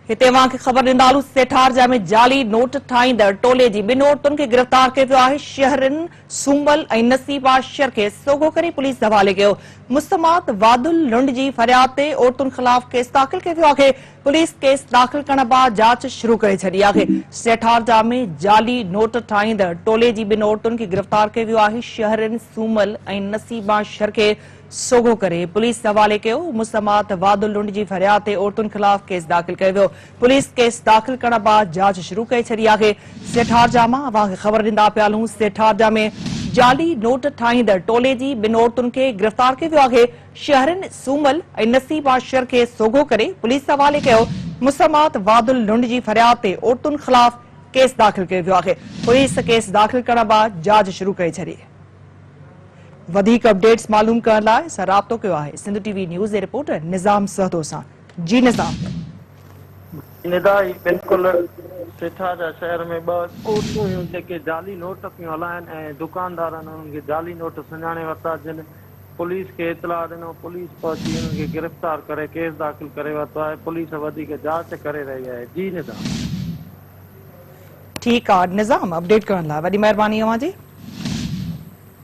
हिते वांखे ख़बर ॾींदालू सेठारजा में जाली नोट ठाहींदड़ टोले जी ॿिनि औरतुनि खे गिरफ़्तार कयो वियो आहे। शहरन सूमल ऐं नसीब आशर खे सोगो करे पुलिस हवाले कयो। मुस्तमात वादुल लुंड जी फरियाद ते औरतुनि ख़िलाफ़ केस दाख़िल कयो वियो आहे। पुलिस केस दाख़िल करण बाद जांच शुरू करे छॾी आहे। सेठारजा में जाली नोट ठाहींदड़ टोले जी ॿिनि औरतुनि खे गिरफ़्तार कयो वियो आहे। शहरन सूमल ऐं नसीब आशर खे सोगो करे पुलिस हवाले कयो। मुस्तमात वादुल लुंड जी फरियाद ते औरतुनि ख़िलाफ़ केस दाख़िल कयो वियो। पुलिस केस दाख़िल करण बाद जांच शुरू करे छॾी आहे। सेठारजा मां अवांखे ख़बर ॾींदा पिया हलूं। सेठारजा में जाली नोट ठाहींदड़ टोले जी ॿिनि औरतुनि खे गिरफ़्तार कयो वियो आहे। शहरन सूमल ऐं नसीब आशर खे सोगो करे पुलिस हवाले कयो। मुस्तमात वादुल लुंड जी फरियाद ते औरतुनि ख़िलाफ़ केस दाख़िल कयो वियो आहे। पुलिस केस दाख़िल करण बाद जांच शुरू करे छॾी। वधीक अपडेट्स मालूम करण लाइ असां राब्तो कयो आहे सिंध टीवी न्यूज़ जे रिपोर्टर निज़ाम सहतो सां। जी निज़ाम। निदाई बिल्कुल सेठारजा शहर में ॿ औरतूं हुयूं जेके जाली नोट पियूं हलाइनि ऐं दुकानदारनि उन्हनि खे जाली नोट सुञाणे वरिता। जिन पुलिस खे इतला ॾिनो, पुलिस पहुची उन्हनि खे गिरफ़्तार करे केस दाख़िल करे वरितो आहे। पुलिस वधीक जांच करे रही आहे। जी निज़ाम। ठीकु आहे निज़ाम, अपडेट करण लाइ वॾी महिरबानी अव्हां जी।